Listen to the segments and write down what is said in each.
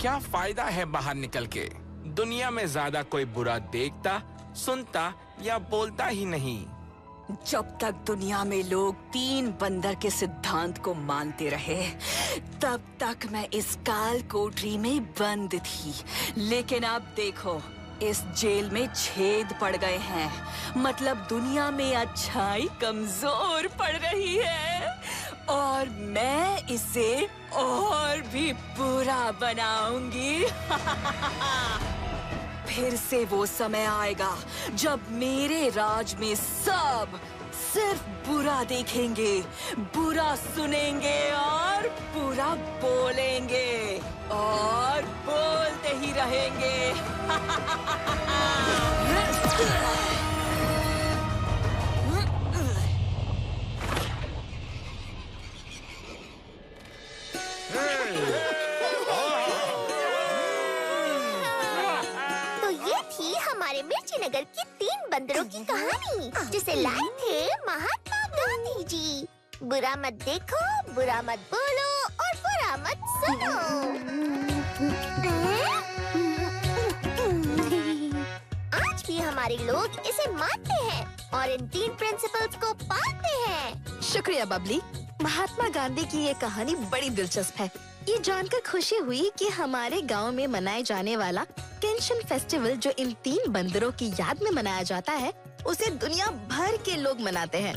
क्या फायदा है बाहर निकल के? दुनिया में ज्यादा कोई बुरा देखता, सुनता या बोलता ही नहीं। जब तक दुनिया में लोग 3 बंदर के सिद्धांत को मानते रहे, तब तक मैं इस काल कोठरी में बंद थी। लेकिन अब देखो, इस जेल में छेद पड़ गए हैं। मतलब दुनिया में अच्छाई कमजोर पड़ रही है और मैं इसे और भी बुरा बनाऊंगी। फिर से वो समय आएगा जब मेरे राज में सब सिर्फ बुरा देखेंगे, बुरा सुनेंगे और बुरा बोलेंगे और बोलते ही रहेंगे। हमारे मिर्ची नगर की 3 बंदरों की कहानी, जिसे लाए थे महात्मा गांधी जी। बुरा मत देखो, बुरा मत बोलो और बुरा मत सुनो। आज भी हमारे लोग इसे मानते हैं और इन 3 प्रिंसिपल्स को पालते हैं। शुक्रिया बबली। महात्मा गांधी की ये कहानी बड़ी दिलचस्प है। ये जानकर खुशी हुई कि हमारे गांव में मनाए जाने वाला केंशन फेस्टिवल, जो इन 3 बंदरों की याद में मनाया जाता है, उसे दुनिया भर के लोग मनाते हैं।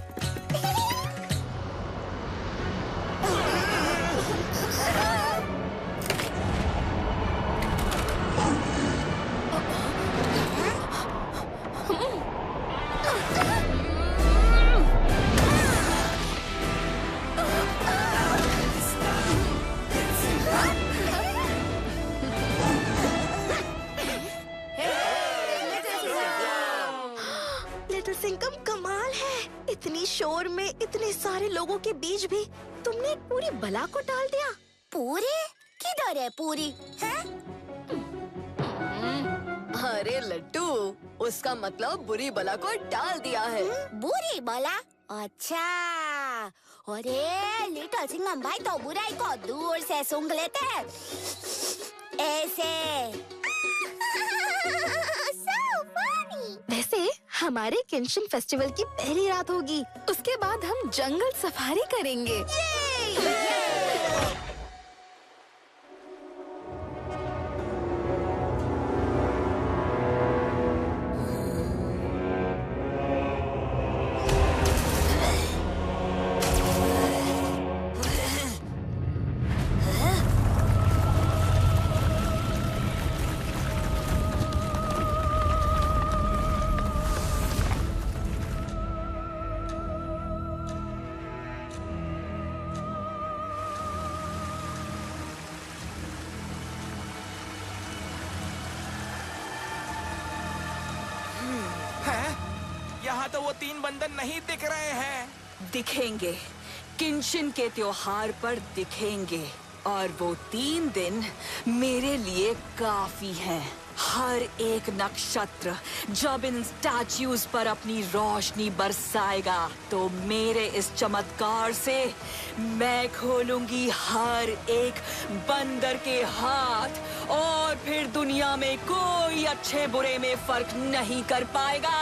सिंकम, कमाल है। इतनी शोर में इतने सारे लोगों के बीच भी तुमने एक पूरी बला को टाल दिया। पूरी? किधर है पूरी? हैं? अरे लट्टू, उसका मतलब बुरी बला को टाल दिया है। बुरी बला? अच्छा। अरे लिटिल सिंघम भाई तो बुराई को दूर से सूंघ लेते हैं, ऐसे। So funny. वैसे हमारे केंशन फेस्टिवल की पहली रात होगी। उसके बाद हम जंगल सफारी करेंगे। यहाँ तो वो 3 बंदर नहीं दिख रहे हैं। दिखेंगे, किंशन के त्योहार पर दिखेंगे। और वो 3 दिन मेरे लिए काफी हैं। हर एक नक्षत्र जब इन स्टैच्यूज पर अपनी रोशनी बरसाएगा, तो मेरे इस चमत्कार से मैं खोलूंगी हर एक बंदर के हाथ, और फिर दुनिया में कोई अच्छे बुरे में फर्क नहीं कर पाएगा।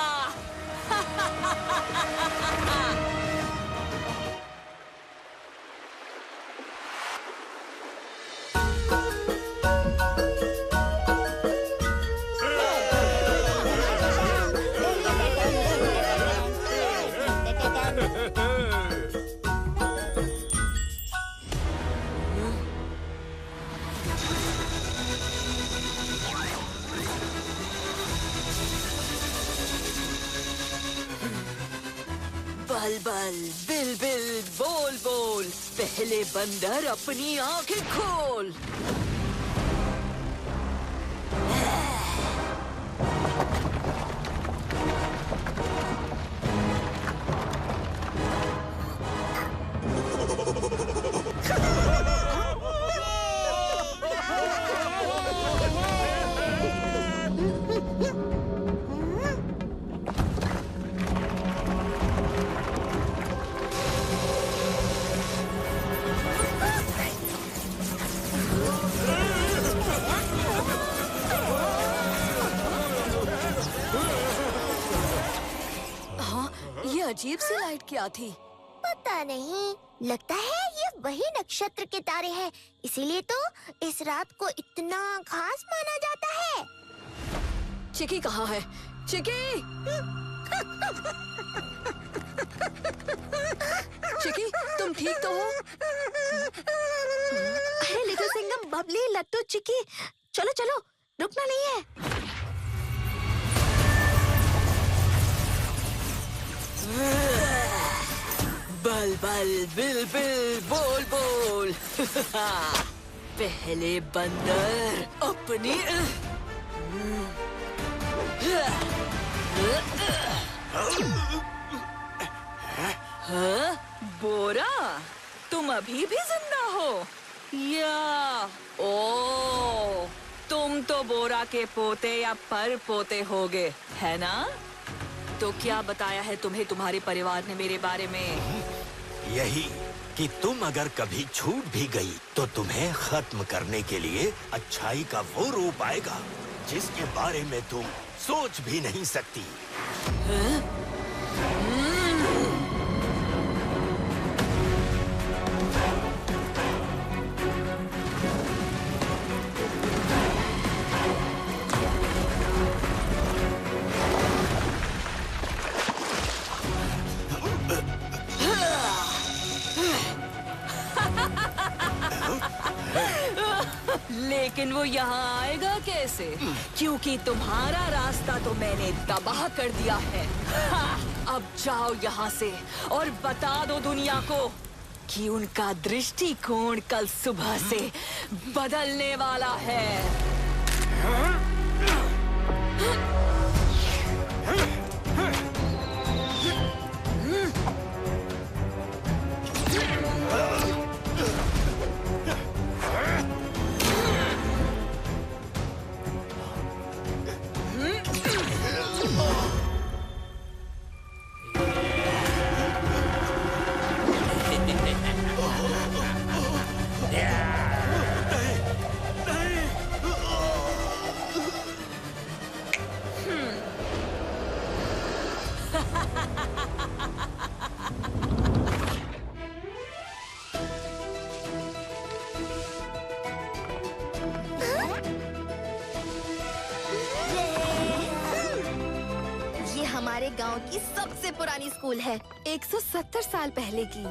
बल बल, बिल बिल, बोल बोल, पहले बंदर अपनी आंखें खोल। क्या थी? पता नहीं, लगता है ये वही नक्षत्र के तारे हैं, इसीलिए तो इस रात को इतना खास माना जाता है। चिकी कहाँ है? चिकी! चिकी, तुम ठीक तो हो? अरे लिटिल सिंघम, बबली, लट्टू, चिकी, चलो चलो, रुकना नहीं है। बल बल बिल बिल बोल बोल। पहले बंदर अपनी हाँ? बोरा, तुम अभी भी जिंदा हो? या ओ, तुम तो बोरा के पोते या पर पोते होगे, है ना? तो क्या बताया है तुम्हें तुम्हारे परिवार ने मेरे बारे में? यही कि तुम अगर कभी छूट भी गई तो तुम्हें खत्म करने के लिए अच्छाई का वो रूप आएगा जिसके बारे में तुम सोच भी नहीं सकती। लेकिन वो यहाँ आएगा कैसे? क्योंकि तुम्हारा रास्ता तो मैंने तबाह कर दिया है। अब जाओ यहाँ से और बता दो दुनिया को कि उनका दृष्टिकोण कल सुबह से बदलने वाला है। हमारे गांव की सबसे पुरानी स्कूल है, 170 साल पहले की।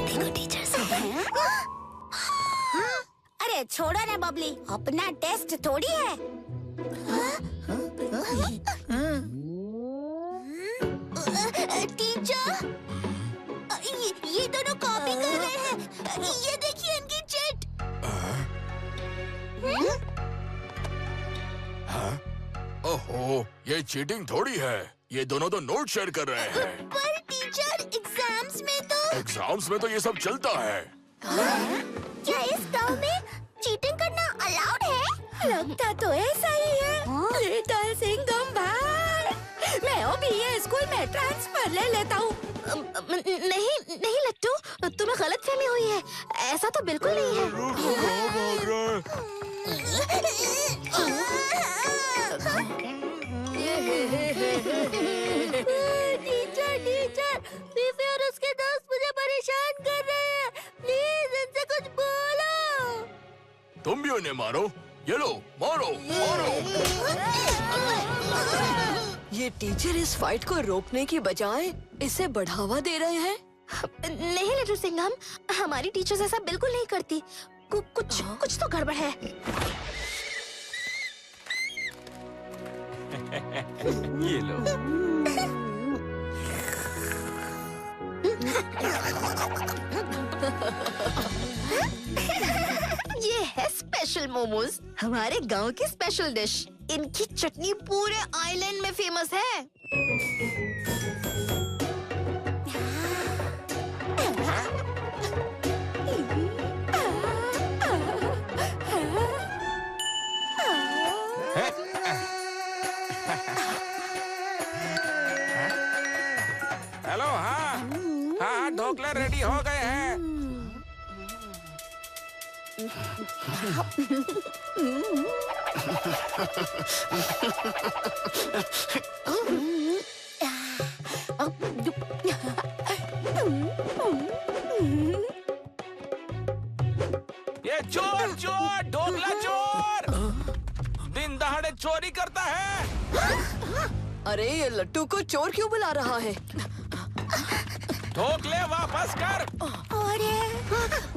देखो टीचर सब हैं। अरे छोड़ो ना बबली, अपना टेस्ट थोड़ी है। टीचर, ये दोनों कॉपी कर रहे हैं। ये देखिए इनकी चिट। ओहो, ये चीटिंग थोड़ी है। ये दोनों तो नोट शेयर कर रहे हैं। पर टीचर, एग्जाम्स में तो ये सब चलता है। क्या इस गांव में चीटिंग करना अलाउड है? लगता तो ऐसा ही है। लिटिल सिंघम भाई, मैं अभी ये स्कूल में ट्रांसफर ले लेता हूँ। नहीं नहीं लट्टू, तुम्हें गलतफहमी हुई है, ऐसा तो बिल्कुल नहीं है। टीचर, फीफी और उसके दोस्त मुझे परेशान कर रहे हैं। प्लीज इनसे कुछ बोलो। तुम भी उन्हें मारो। ये लो, मारो मारो। ये टीचर इस फाइट को रोकने की बजाय इसे बढ़ावा दे रहे हैं। नहीं लिटिल सिंघम, हमारी टीचर्स ऐसा बिल्कुल नहीं करती। कुछ तो गड़बड़ है। ये लो। ये है स्पेशल मोमोज, हमारे गांव की स्पेशल डिश। इनकी चटनी पूरे आइलैंड में फेमस है। हेलो, हाँ हाँ, ढोकले रेडी हो गए हैं। ये चोर चोर, ढोकला चोर, दिन दहाड़े चोरी करता है। अरे ये लट्टू को चोर क्यों बुला रहा है? ढोकले वापस कर। अरे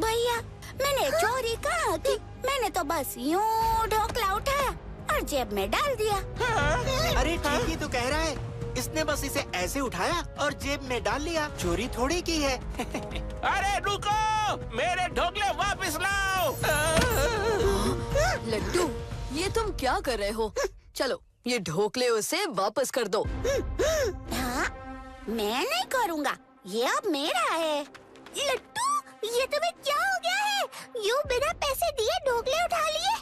भैया, मैंने चोरी कहा की? मैंने तो बस यूं ढोकला उठाया और जेब में डाल दिया। अरे ठीक ही तो कह रहा है, इसने बस इसे ऐसे उठाया और जेब में डाल लिया, चोरी थोड़ी की है। अरे रुको, मेरे ढोकले वापस लाओ। लट्टू, ये तुम क्या कर रहे हो? चलो, ये ढोकले उसे वापस कर दो। हाँ, मैं नहीं करूँगा, ये अब मेरा है। लट्टू, ये तुम्हें क्या हो गया है? यूं बिना पैसे दिए ढोकले उठा लिए?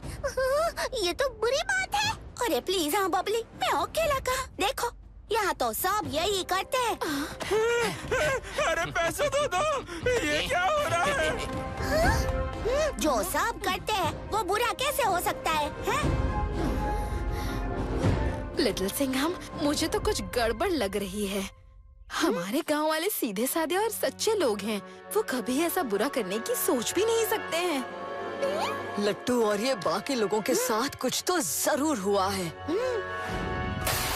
ये तो बुरी बात है। अरे प्लीज, हाँ बबली, मैं अकेला कहा। देखो, यहाँ तो सब यही करते हैं। अरे पैसे दो दो, ये क्या हो रहा है? जो सब करते हैं वो बुरा कैसे हो सकता है, लिटिल सिंघम, मुझे तो कुछ गड़बड़ लग रही है। हमारे गांव वाले सीधे साधे और सच्चे लोग हैं। वो कभी ऐसा बुरा करने की सोच भी नहीं सकते हैं। लट्टू और ये बाकी लोगों के साथ कुछ तो जरूर हुआ है।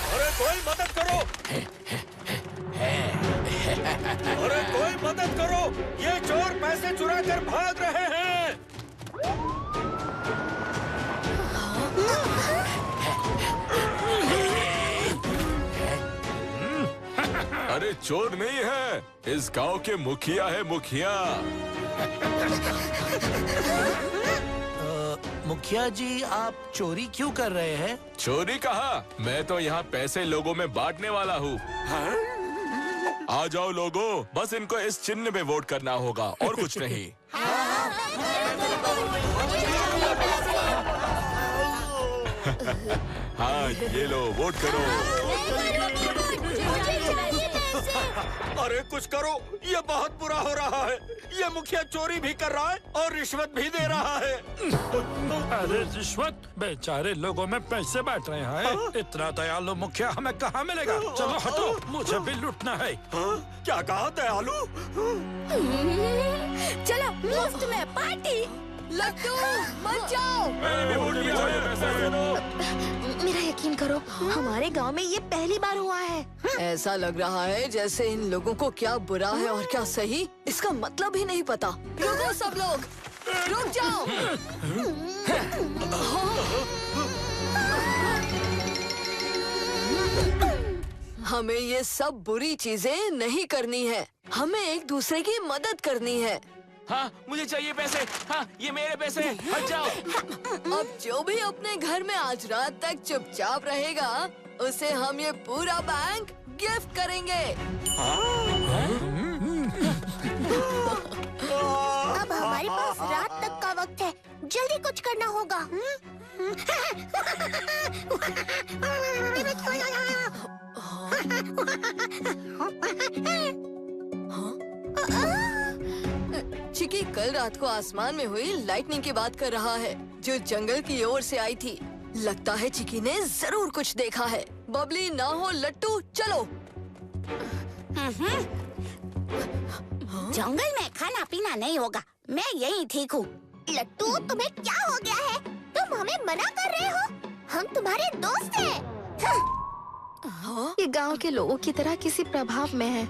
अरे कोई मदद करो! अरे कोई मदद करो! ये चोर पैसे चुरा कर भाग रहे हैं। अरे चोर नहीं है, इस गांव के मुखिया है, मुखिया। मुखिया जी, आप चोरी क्यों कर रहे हैं? चोरी कहा? मैं तो यहाँ पैसे लोगों में बांटने वाला हूँ। आ जाओ लोगों, बस इनको इस चिन्ह में वोट करना होगा और कुछ नहीं। हाँ, ये लो, वोट करो। अरे कुछ करो, ये बहुत बुरा हो रहा है। ये मुखिया चोरी भी कर रहा है और रिश्वत भी दे रहा है। अरे रिश्वत? बेचारे लोगों में पैसे बांट रहे हैं। इतना दयालु मुखिया हमें कहाँ मिलेगा? चलो हटो, मुझे भी लूटना है। क्या कहा दयालु? चलो मुफ्त में पार्टी। लट्टू, मत जाओ। मैंने भी वोट दिया है, पैसे दे दो। मेरा यकीन करो, हमारे गांव में ये पहली बार हुआ है। ऐसा लग रहा है जैसे इन लोगों को क्या बुरा है और क्या सही, इसका मतलब ही नहीं पता। रुको सब लोग, रुक जाओ। हमें ये सब बुरी चीजें नहीं करनी है। हमें एक दूसरे की मदद करनी है। हाँ, मुझे चाहिए पैसे। हाँ, ये मेरे पैसे, हट जाओ। अब जो भी अपने घर में आज रात तक चुपचाप रहेगा, उसे हम ये पूरा बैंक गिफ्ट करेंगे। अब हमारे पास रात तक का वक्त है, जल्दी कुछ करना होगा। चिकी कल रात को आसमान में हुई लाइटनिंग की बात कर रहा है, जो जंगल की ओर से आई थी। लगता है चिकी ने जरूर कुछ देखा है। बबली ना हो लट्टू, चलो। जंगल में खाना पीना नहीं होगा, मैं यहीं ठीक हूँ। लट्टू, तुम्हें क्या हो गया है? तुम हमें मना कर रहे हो? हम तुम्हारे दोस्त हैं। ये गांव के लोगों की तरह किसी प्रभाव में है।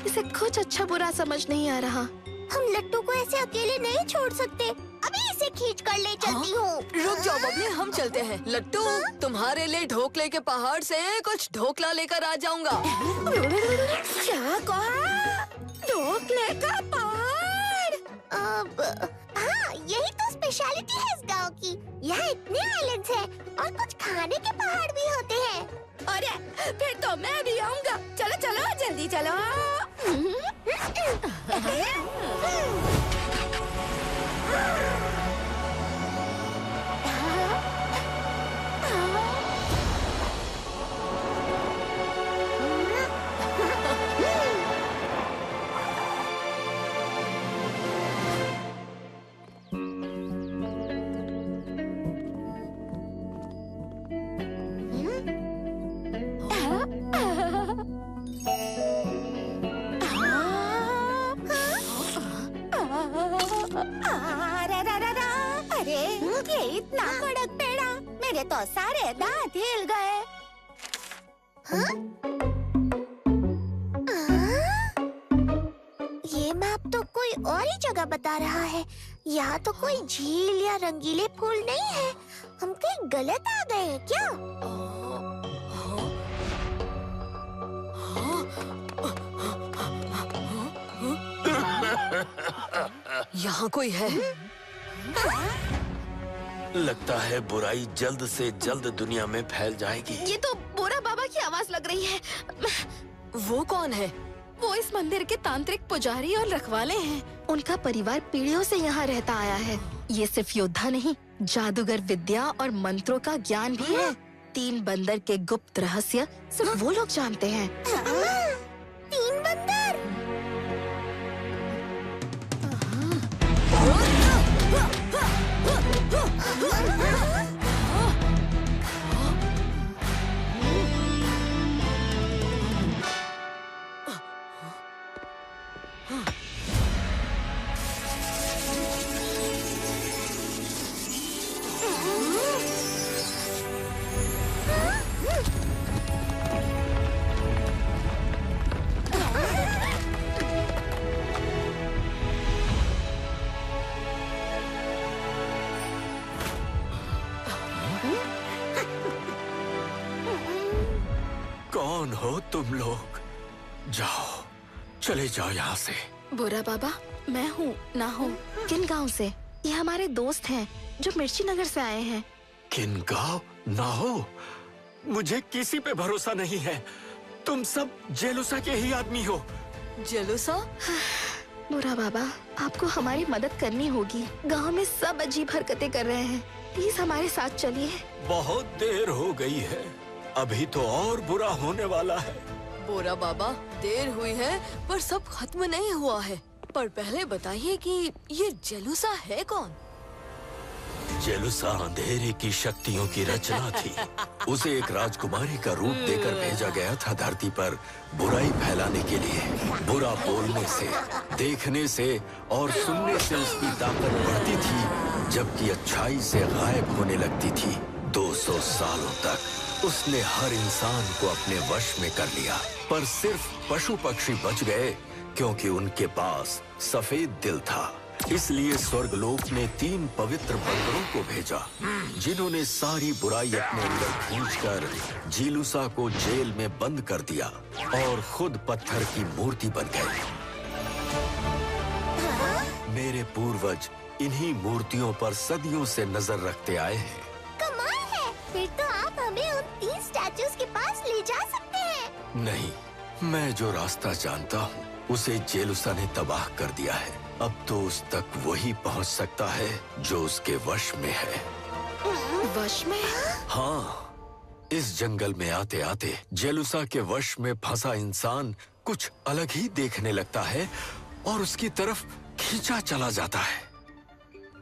इसे कुछ अच्छा बुरा समझ नहीं आ रहा। हम लट्टू को ऐसे अकेले नहीं छोड़ सकते। अभी इसे खींच कर ले चलती हूँ। रुक जाओ बबली, हम चलते हैं। लट्टू, तुम्हारे लिए ढोकले के पहाड़ से कुछ ढोकला लेकर आ जाऊंगा। क्या कहा? ढोकले का पहाड़? हाँ, यही तो स्पेशलिटी है इस गांव की। यहाँ इतने आइलैंड्स हैं और कुछ खाने के पहाड़ भी होते हैं। अरे, फिर तो मैं भी आऊँगा। चलो चलो, जल्दी चलो। ये इतना कड़क पेड़ा, मेरे तो सारे दांत हिल गए। हाँ? ये मैप तो कोई और ही जगह बता रहा है। यहाँ तो कोई झील या रंगीले फूल नहीं है। हम कहीं गलत आ गए हैं क्या? यहाँ कोई है। लगता है बुराई जल्द से जल्द दुनिया में फैल जाएगी। ये तो बोरा बाबा की आवाज लग रही है। वो कौन है? वो इस मंदिर के तांत्रिक पुजारी और रखवाले हैं। उनका परिवार पीढ़ियों से यहाँ रहता आया है। ये सिर्फ योद्धा नहीं, जादूगर विद्या और मंत्रों का ज्ञान भी है। 3 बंदर के गुप्त रहस्य सिर्फ वो लोग जानते हैं। 3 बंदर। कौन हो तुम लोग? जाओ, चले जाओ यहाँ से। बोरा बाबा, मैं हूँ ना हूँ किन गांव से। ये हमारे दोस्त हैं जो मिर्ची नगर से आए हैं। किन गाँव ना हो? मुझे किसी पे भरोसा नहीं है। तुम सब जेलुसा के ही आदमी हो। जेलुसा? बोरा बाबा, आपको हमारी मदद करनी होगी। गांव में सब अजीब हरकतें कर रहे हैं। प्लीज हमारे साथ चलिए। बहुत देर हो गई है, अभी तो और बुरा होने वाला है। बोरा बाबा, देर हुई है पर सब खत्म नहीं हुआ है। पर पहले बताइए कि ये जेलुसा है कौन? जेलुसा अंधेरे की शक्तियों की रचना थी। उसे एक राजकुमारी का रूप देकर भेजा गया था धरती पर बुराई फैलाने के लिए। बुरा बोलने से, देखने से और सुनने से उसकी ताकत बढ़ती थी, जबकि अच्छाई से गायब होने लगती थी। 200 सालों तक उसने हर इंसान को अपने वश में कर लिया, पर सिर्फ पशु पक्षी बच गए क्योंकि उनके पास सफेद दिल था। इसलिए स्वर्गलोक ने 3 पवित्र बंदरों को भेजा, जिन्होंने सारी बुराई अपने अंदर खींचकर जेलुसा को जेल में बंद कर दिया और खुद पत्थर की मूर्ति बन गए। मेरे पूर्वज इन्हीं मूर्तियों पर सदियों से नजर रखते आए हैं। कमाल है, फिर तो आप हमें उन 3 स्टैचूज के पास ले जा सकते हैं। नहीं, मैं जो रास्ता जानता हूँ उसे जेलुसा ने तबाह कर दिया है। अब तो उस तक वही पहुँच सकता है जो उसके वश में है। वश में? हाँ, इस जंगल में आते आते जेलुसा के वश में फंसा इंसान कुछ अलग ही देखने लगता है और उसकी तरफ खींचा चला जाता है।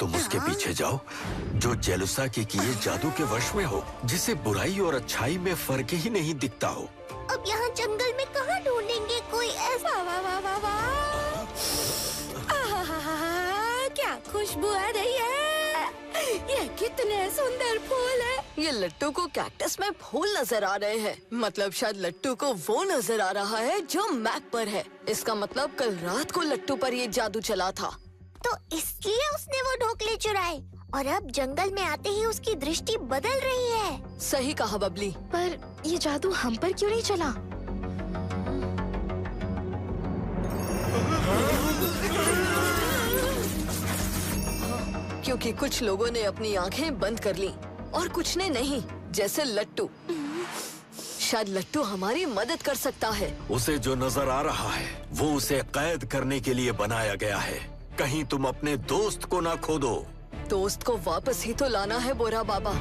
तुम उसके पीछे जाओ, जो जेलुसा के किए जादू के वश में हो, जिसे बुराई और अच्छाई में फर्क ही नहीं दिखता हो। अब यहाँ जंगल में कहाँ ढूंढेंगे कोई ऐसा? वाह वाह वाह वाह! आहा, क्या खुशबू आ रही है! ये कितने सुंदर फूल है। ये लट्टू को कैक्टस में फूल नजर आ रहे हैं। मतलब शायद लट्टू को वो नजर आ रहा है जो मैप पर है। इसका मतलब कल रात को लट्टू पर ये जादू चला था। तो इसलिए उसने वो ढोकले चुराए और अब जंगल में आते ही उसकी दृष्टि बदल रही है। सही कहा बबली। पर ये जादू हम पर क्यों नहीं चला? क्योंकि कुछ लोगों ने अपनी आंखें बंद कर ली और कुछ ने नहीं, जैसे लट्टू। शायद लट्टू हमारी मदद कर सकता है। उसे जो नजर आ रहा है वो उसे कैद करने के लिए बनाया गया है। कहीं तुम अपने दोस्त को ना खो दो। दोस्त को वापस ही तो लाना है बोरा बाबा।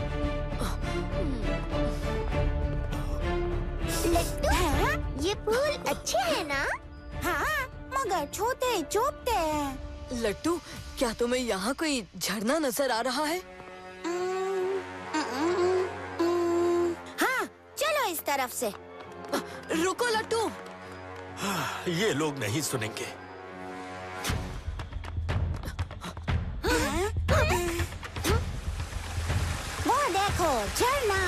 लट्टू, ये फूल अच्छे हैं ना? हाँ, मगर छोटे चुभते हैं। लट्टू, क्या तुम्हें यहाँ कोई झरना नजर आ रहा है? हाँ, चलो इस तरफ से। रुको लट्टू। ये लोग नहीं सुनेंगे। देखो झरना।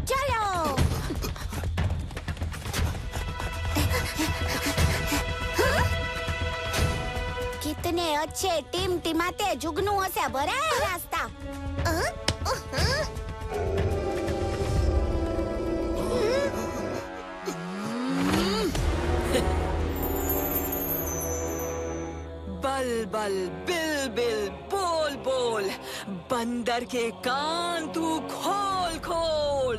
चलो। कितने अच्छे टिमटिमाते जुगनुओं से भरा है रास्ता। बल बल बिल बिल बोल बोल, बंदर के कान तू खोल खोल।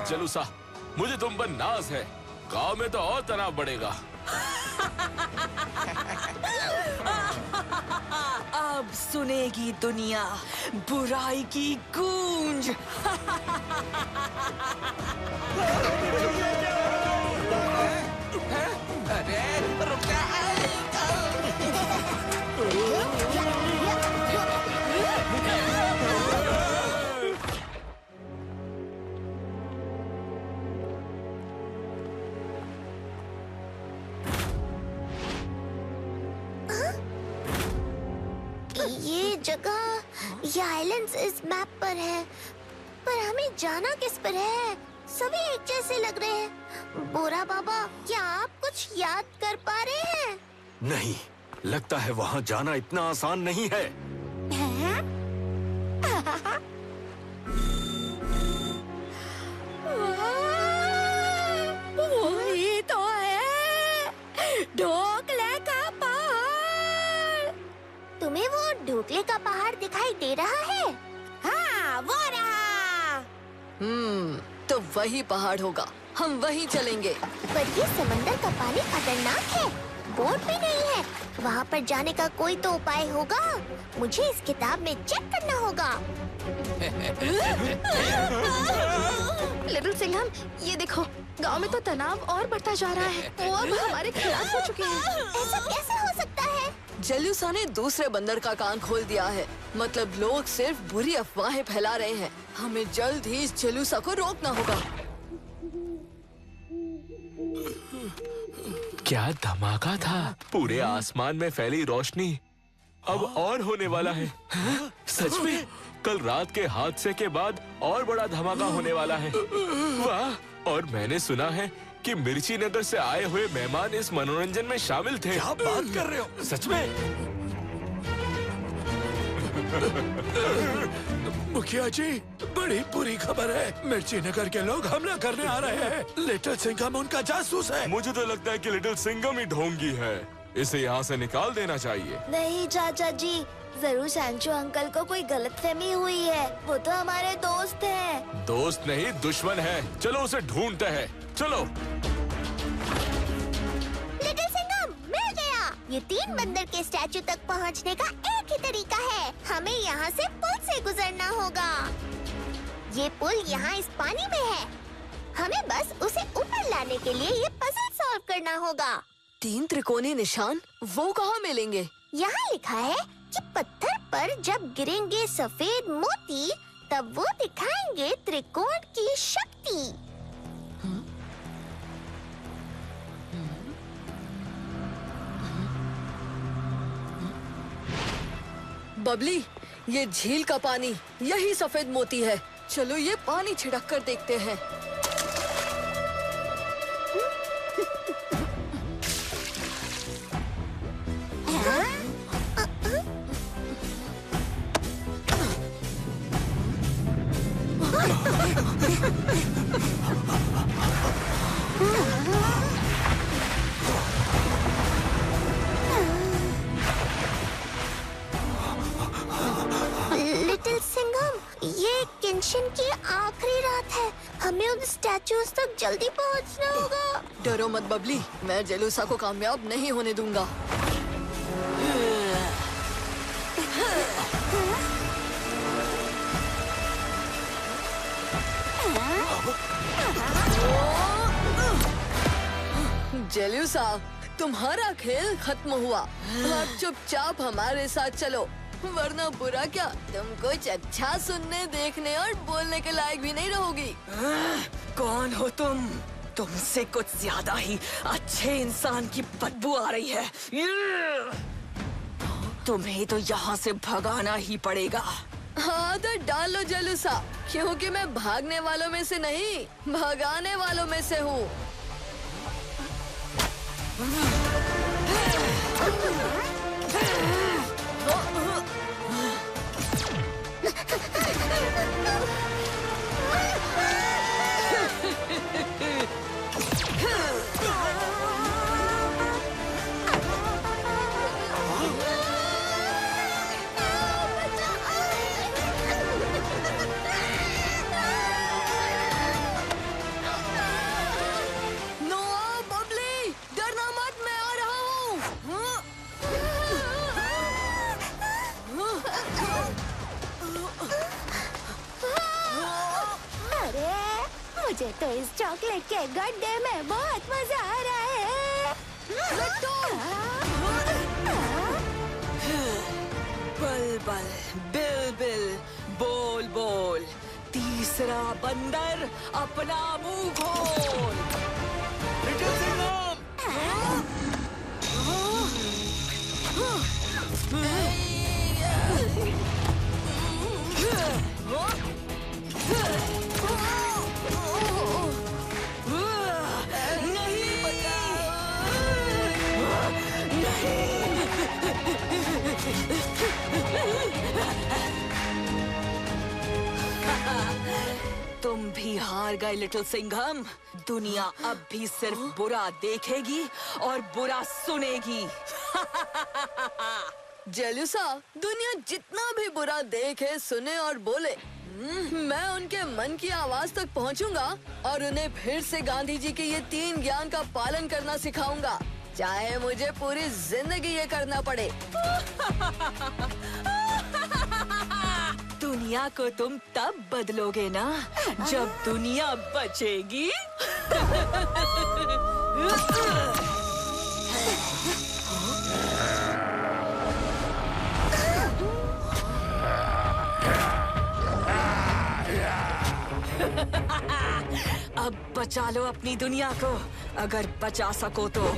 जलूसा, मुझे तुम पर नाज है। गांव में तो और तनाव बढ़ेगा। अब सुनेगी दुनिया बुराई की गूंज। ये जगह, ये आइलैंड्स इस मैप पर है, पर हमें जाना किस पर है? सभी एक जैसे लग रहे हैं। बोरा बाबा, क्या आप कुछ याद कर पा रहे हैं? नहीं, लगता है वहाँ जाना इतना आसान नहीं है। वही तो है, ढोकले का पहाड़। तुम्हें वो ढोकले का पहाड़ दिखाई दे रहा है? हाँ, वो रहा। तो वही पहाड़ होगा, हम वहीं चलेंगे। पर ये समंदर का पानी खतरनाक है, बोट भी नहीं है। वहाँ पर जाने का कोई तो उपाय होगा। मुझे इस किताब में चेक करना होगा। लिटिल सिंघम, ये देखो, गांव में तो तनाव और बढ़ता जा रहा है। वो अब हमारे खिलाफ हो चुके हैं। ऐसा कैसे हो सकता है? जलूसा ने दूसरे बंदर का कान खोल दिया है। मतलब लोग सिर्फ बुरी अफवाहें फैला रहे हैं। हमें जल्द ही इस जलूसा को रोकना होगा। क्या धमाका था! पूरे आसमान में फैली रोशनी अब और होने वाला है। सच में कल रात के हादसे के बाद और बड़ा धमाका होने वाला है। वाह! और मैंने सुना है कि मिर्ची नगर से आए हुए मेहमान इस मनोरंजन में शामिल थे। क्या बात कर रहे हो? सच में? मुखिया जी, बड़ी बुरी खबर है। मिर्ची नगर के लोग हमला करने आ रहे हैं। लिटिल सिंघम उनका जासूस है। मुझे तो लगता है कि लिटिल सिंघम ही ढोंगी है। इसे यहाँ से निकाल देना चाहिए। नहीं चाचा जी, जरूर सैंचो अंकल को कोई गलतफहमी हुई है। वो तो हमारे दोस्त हैं। दोस्त नहीं, दुश्मन है। चलो उसे ढूंढते हैं। चलो। लिटिल सिंघम, मिल गया। ये 3 बंदर के स्टैचू तक पहुंचने का एक ही तरीका है। हमें यहाँ से पुल से गुजरना होगा। ये पुल यहाँ इस पानी में है। हमें बस उसे ऊपर लाने के लिए ये पजल सॉल्व करना होगा। 3 त्रिकोणीय निशान, वो कहाँ मिलेंगे? यहाँ लिखा है कि पत्थर पर जब गिरेंगे सफेद मोती, तब वो दिखाएंगे त्रिकोण की शक्ति। बबली, ये झील का पानी, यही सफेद मोती है। चलो ये पानी छिड़क कर देखते हैं। लिटिल सिंघम, ये किंशन की आखिरी रात है। हमें उन स्टैचूज तक जल्दी पहुंचना होगा। डरो मत बबली, मैं जेलूसा को कामयाब नहीं होने दूंगा। जेल्यूसा, तुम्हारा खेल खत्म हुआ। अब चुपचाप हमारे साथ चलो, वरना बुरा क्या तुम कुछ अच्छा सुनने, देखने और बोलने के लायक भी नहीं रहोगी। कौन हो तुम? तुमसे कुछ ज्यादा ही अच्छे इंसान की बदबू आ रही है। तुम्हें तो यहाँ से भगाना ही पड़ेगा। हाँ तो डाल लो जेल्यूसा, क्योंकि मैं भागने वालों में से नहीं, भगाने वालों में से हूँ। मुझे तो इस चॉकलेट के गड्ढे में बहुत मजा आ रहा है। बल बल, बिल बिल, बोल बोल, तीसरा बंदर अपना मुंह खोल। लिटिल सिंघम! तुम भी हार गए लिटिल सिंघम। दुनिया अब भी सिर्फ बुरा देखेगी और बुरा सुनेगी। जेल्यूसा, दुनिया जितना भी बुरा देखे, सुने और बोले, मैं उनके मन की आवाज तक पहुंचूंगा और उन्हें फिर से गांधी जी के ये 3 ज्ञान का पालन करना सिखाऊंगा, चाहे मुझे पूरी जिंदगी ये करना पड़े। दुनिया को तुम तब बदलोगे ना जब दुनिया बचेगी। अब बचा लो अपनी दुनिया को, अगर बचा सको तो।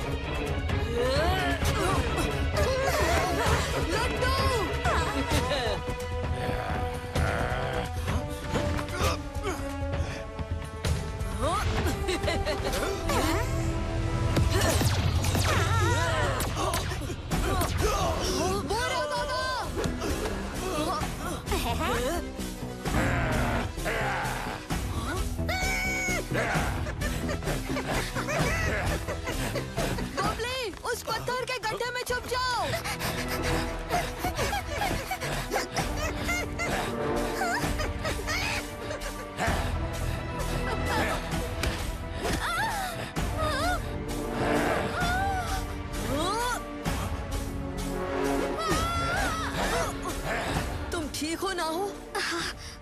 बबली, उस पत्थर के गड्ढे में छुप जाओ। तुम ठीक हो ना हो?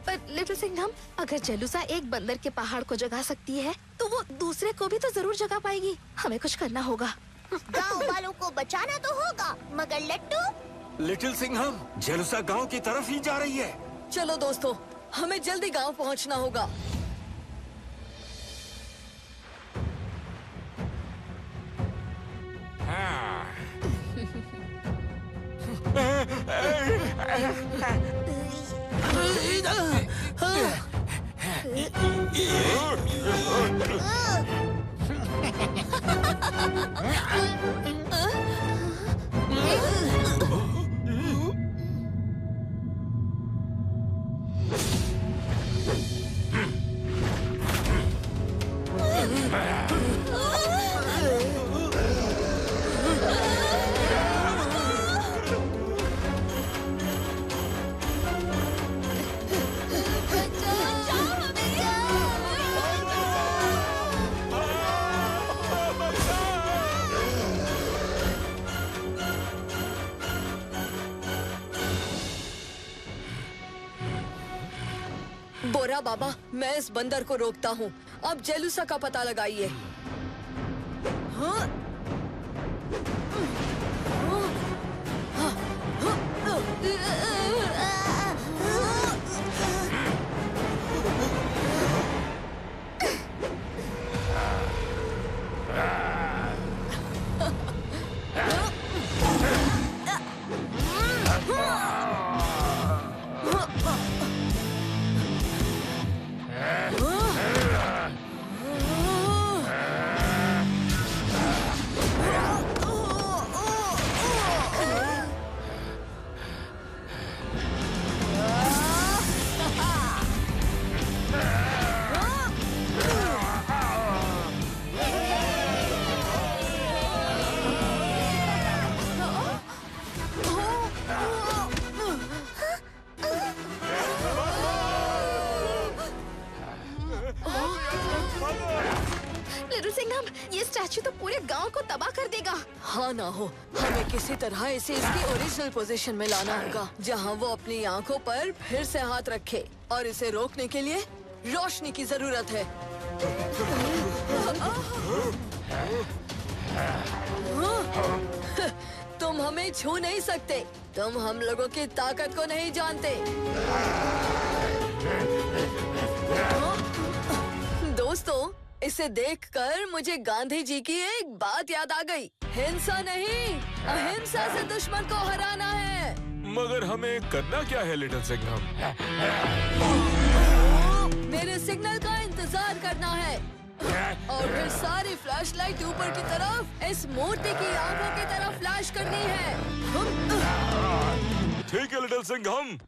पर लिटिल सिंघम, अगर जेलूसा एक बंदर के पहाड़ को जगा सकती है, तो वो दूसरे को भी तो जरूर जगा पाएगी। हमें कुछ करना होगा। गांव वालों को बचाना तो होगा, मगर लट्टू। लिटिल सिंघम, जेलूसा गांव की तरफ ही जा रही है। चलो दोस्तों, हमें जल्दी गांव पहुंचना होगा। बोरा बाबा, मैं इस बंदर को रोकता हूँ। अब जेलुसा का पता लगाइए। हाँ? लिटिल सिंघम, ये स्टैचू तो पूरे गांव को तबाह कर देगा। हाँ ना हो, हमें किसी तरह इसे इसकी ओरिजिनल पोजीशन में लाना होगा, जहाँ वो अपनी आंखों पर फिर से हाथ रखे। और इसे रोकने के लिए रोशनी की जरूरत है। तुम हमें छू नहीं सकते। तुम हम लोगों की ताकत को नहीं जानते। दोस्तों, इसे देखकर मुझे गांधी जी की एक बात याद आ गई। हिंसा नहीं, अहिंसा से दुश्मन को हराना है। मगर हमें करना क्या है लिटिल सिंघम? मेरे सिग्नल का इंतजार करना है और फिर सारी फ्लैशलाइट ऊपर की तरफ इस मूर्ति की आंखों की तरफ फ्लैश करनी है। ठीक है लिटिल सिंघम।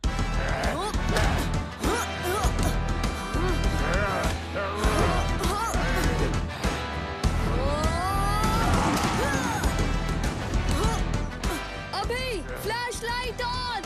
अभी फ्लैशलाइट ऑन।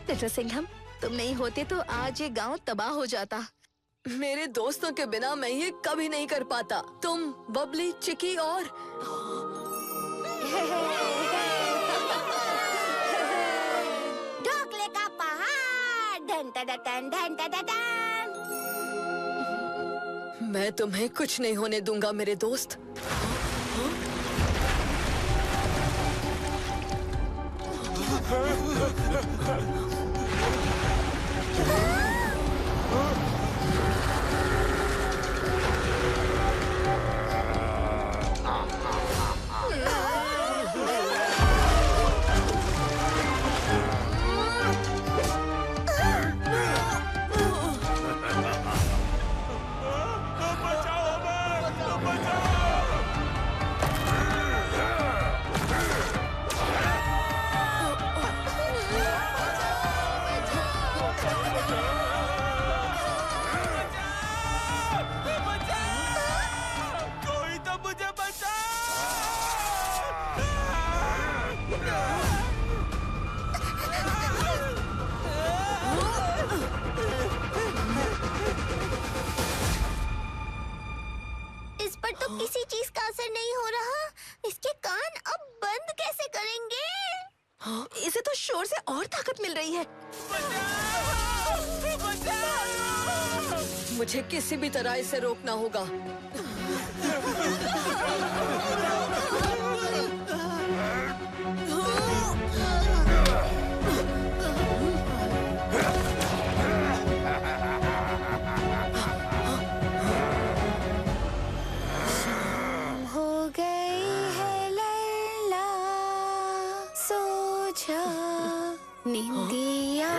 लिटिल सिंघम, तुम नहीं होते तो आज ये गांव तबाह हो जाता। मेरे दोस्तों के बिना मैं ये कभी नहीं कर पाता। तुम, बबली, चिकी और ढोकले का पहाड़। धन टा टन धन टा टन। मैं तुम्हें कुछ नहीं होने दूंगा मेरे दोस्त। इस पर तो किसी चीज का असर नहीं हो रहा। इसके कान अब बंद कैसे करेंगे? इसे तो शोर से और ताकत मिल रही है। मुझे किसी भी तरह इसे रोकना होगा। हो गई है लैला, सो जा निंदिया।